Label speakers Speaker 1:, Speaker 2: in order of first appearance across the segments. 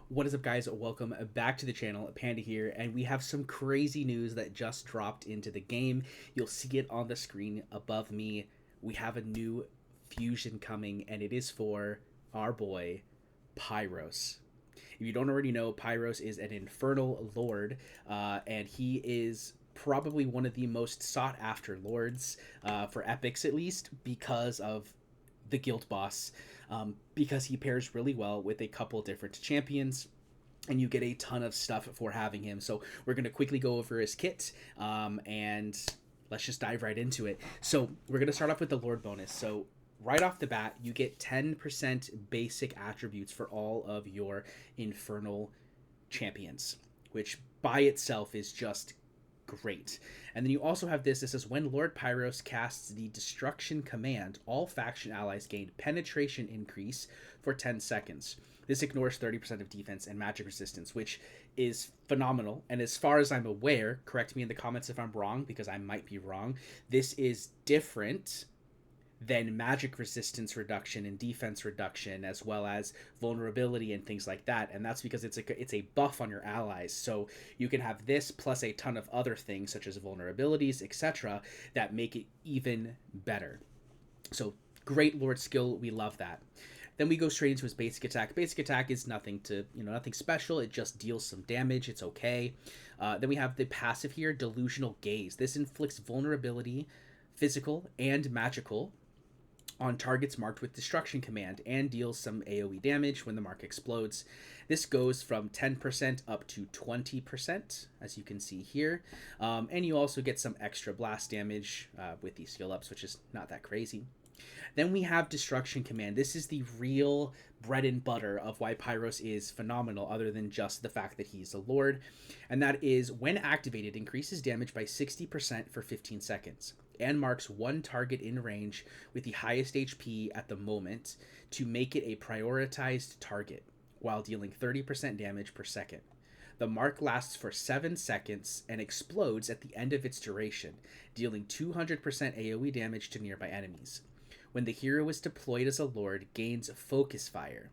Speaker 1: What is up, guys? Welcome back to the channel. Panda here, and we have some crazy news that just dropped into the game. You'll see it on the screen above me. We have a new fusion coming, and it is for our boy Pyros. If you don't already know, Pyros is an infernal lord, and he is probably one of the most sought after lords, for epics at least, because of the guild boss, because he pairs really well with a couple different champions, and you get a ton of stuff for having him. So we're going to quickly go over his kit, and let's just dive right into it. So we're going to start off with the Lord bonus. So right off the bat, you get 10% basic attributes for all of your infernal champions, which by itself is just great. And then you also have this. This says when Lord Pyros casts the destruction command, all faction allies gain penetration increase for 10 seconds. This ignores 30% of defense and magic resistance, which is phenomenal. And as far as I'm aware, correct me in the comments if I'm wrong, because I might be wrong, this is different than magic resistance reduction and defense reduction, as well as vulnerability and things like that. And that's because it's a buff on your allies. So you can have this plus a ton of other things such as vulnerabilities, etc., that make it even better. So great Lord skill. We love that. Then we go straight into his basic attack. Basic attack is nothing nothing special. It just deals some damage. It's okay. Then we have the passive here, Delusional Gaze. This inflicts vulnerability, physical and magical, on targets marked with destruction command and deals some AoE damage when the mark explodes. This goes from 10% up to 20%, as you can see here. And you also get some extra blast damage with these skill ups, which is not that crazy. Then we have Destruction Command. This is the real bread and butter of why Pyros is phenomenal, other than just the fact that he's a lord. And that is, when activated, increases damage by 60% for 15 seconds and marks one target in range with the highest HP at the moment to make it a prioritized target, while dealing 30% damage per second. The mark lasts for 7 seconds and explodes at the end of its duration, dealing 200% AoE damage to nearby enemies. When the hero is deployed as a lord, gains Focus Fire.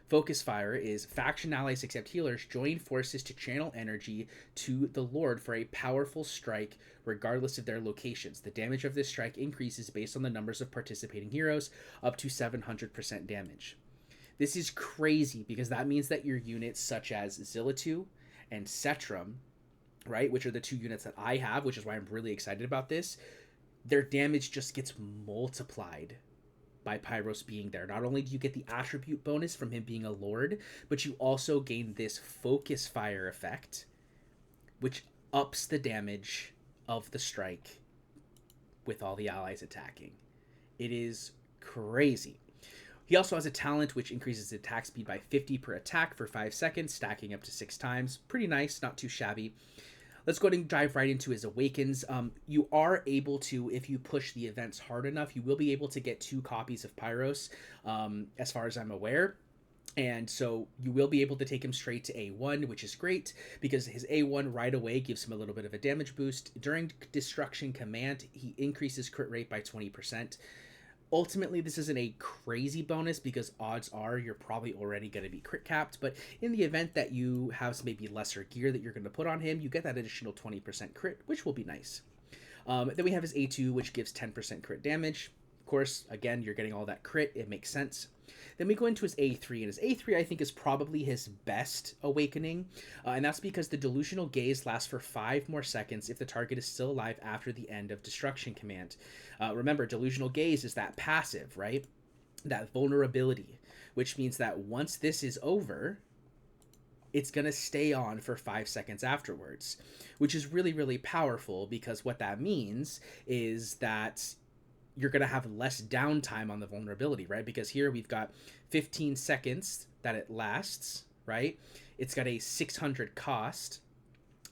Speaker 1: Focus Fire is faction allies except healers join forces to channel energy to the lord for a powerful strike regardless of their locations. The damage of this strike increases based on the numbers of participating heroes, up to 700% damage. This is crazy because that means that your units such as Zillitu and Cetrum, right, which are the two units that I have, which is why I'm really excited about this, their damage just gets multiplied by Pyros being there. Not only do you get the attribute bonus from him being a lord, but you also gain this Focus Fire effect, which ups the damage of the strike with all the allies attacking. It is crazy. He also has a talent which increases attack speed by 50 per attack for 5 seconds, stacking up to 6 times. Pretty nice, not too shabby. Let's go ahead and dive right into his Awakens. You are able to, if you push the events hard enough, you will be able to get 2 copies of Pyros, as far as I'm aware. And so you will be able to take him straight to A1, which is great because his A1 right away gives him a little bit of a damage boost. During Destruction Command, he increases crit rate by 20%. Ultimately, this isn't a crazy bonus because odds are you're probably already going to be crit capped, but in the event that you have some maybe lesser gear that you're going to put on him, you get that additional 20% crit, which will be nice. Then we have his A2, which gives 10% crit damage. Of course, again, you're getting all that crit. It makes sense. Then we go into his A3, and his A3 I think is probably his best awakening, and that's because the Delusional Gaze lasts for 5 more seconds if the target is still alive after the end of Destruction Command. Remember, Delusional Gaze is that passive, right? That vulnerability, which means that once this is over, it's going to stay on for 5 seconds afterwards, which is really, really powerful because what that means is that you're going to have less downtime on the vulnerability, right? Because here we've got 15 seconds that it lasts, right? It's got a 600 cost,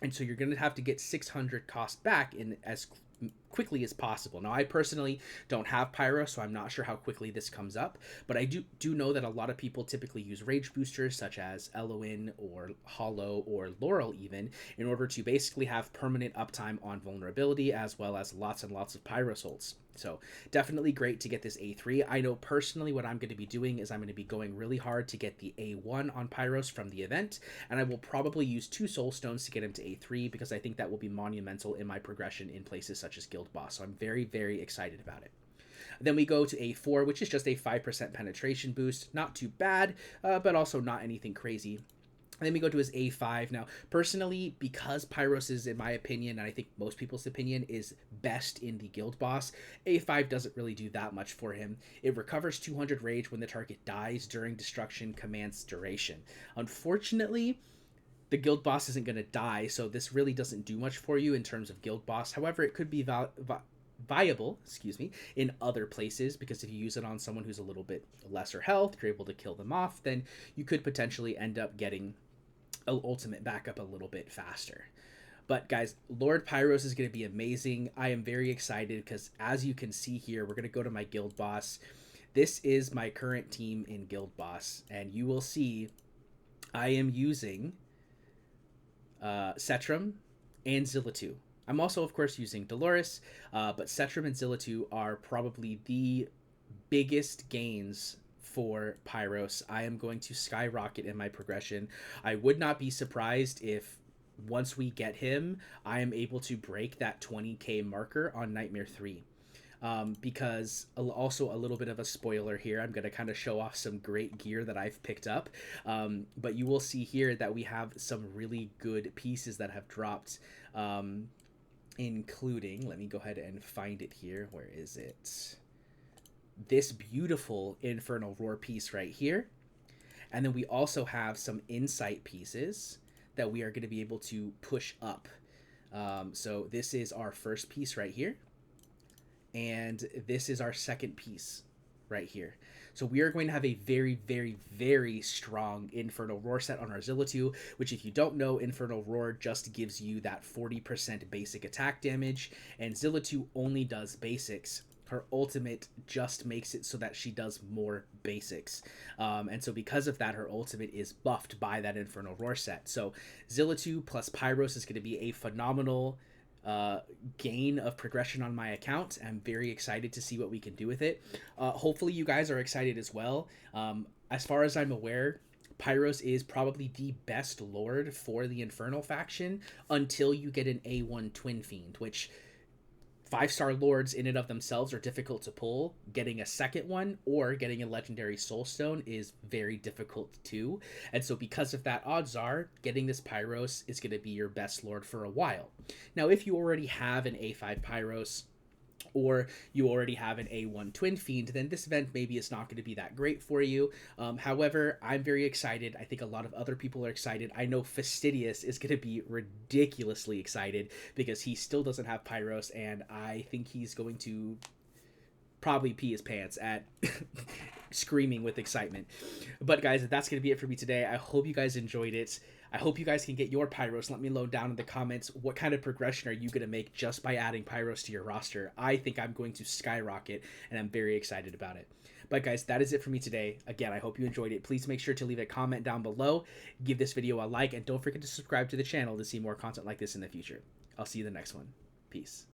Speaker 1: and so you're going to have to get 600 cost back in as quickly as possible. Now, I personally don't have Pyro, so I'm not sure how quickly this comes up, but I do know that a lot of people typically use rage boosters such as Eloin or Hollow or Laurel even in order to basically have permanent uptime on vulnerability as well as lots and lots of Pyro souls. So definitely great to get this A3. I know personally what I'm going to be doing is I'm going to be going really hard to get the A1 on Pyros from the event, and I will probably use 2 soul stones to get him to A3 because I think that will be monumental in my progression in places such as Guild Boss. So I'm very, very excited about it. Then we go to A4, which is just a 5% penetration boost. Not too bad, but also not anything crazy. And then we go to his A5. Now, personally, because Pyros is, in my opinion, and I think most people's opinion, is best in the Guild Boss, A5 doesn't really do that much for him. It recovers 200 rage when the target dies during destruction command's duration. Unfortunately, the Guild Boss isn't going to die, so this really doesn't do much for you in terms of Guild Boss. However, it could be viable, in other places, because if you use it on someone who's a little bit lesser health, you're able to kill them off, then you could potentially end up getting ultimate backup a little bit faster. But guys, Lord Pyros is going to be amazing. I am very excited because as you can see here, we're going to go to my Guild Boss. This is my current team in Guild Boss, and you will see I am using Setram and Zillatu. I'm also, of course, using Dolores, but Setram and Zillatu are probably the biggest gains for Pyros. I am going to skyrocket in my progression. I would not be surprised if once we get him, I am able to break that 20k marker on Nightmare 3. Because also a little bit of a spoiler here, I'm going to kind of show off some great gear that I've picked up. But you will see here that we have some really good pieces that have dropped, including, let me go ahead and find it here. Where is it? This beautiful Infernal Roar piece right here. And then we also have some insight pieces that we are going to be able to push up. So this is our first piece right here. And this is our second piece right here. So we are going to have a very, very, very strong Infernal Roar set on our Zillatu, which if you don't know, Infernal Roar just gives you that 40% basic attack damage, and Zillatu only does basics. Her ultimate just makes it so that she does more basics. And so because of that, her ultimate is buffed by that Infernal Roar set. So Zillatu plus Pyros is going to be a phenomenal gain of progression on my account. I'm very excited to see what we can do with it. Hopefully you guys are excited as well. As far as I'm aware, Pyros is probably the best lord for the Infernal faction until you get an A1 Twin Fiend, which 5-star lords in and of themselves are difficult to pull. Getting a second one or getting a legendary soul stone is very difficult too. And so because of that, odds are getting this Pyros is going to be your best lord for a while. Now, if you already have an A5 Pyros, or you already have an A1 Twin Fiend, then this event maybe is not going to be that great for you. However, I'm very excited. I think a lot of other people are excited. I know Fastidious is going to be ridiculously excited because he still doesn't have Pyros, and I think he's going to probably pee his pants at screaming with excitement. But guys, that's going to be it for me today. I hope you guys enjoyed it. I hope you guys can get your Pyros. Let me know down in the comments what kind of progression are you going to make just by adding Pyros to your roster. I think I'm going to skyrocket, and I'm very excited about it. But guys, that is it for me today. Again, I hope you enjoyed it. Please make sure to leave a comment down below, give this video a like, and don't forget to subscribe to the channel to see more content like this in the future. I'll see you in the next one. Peace.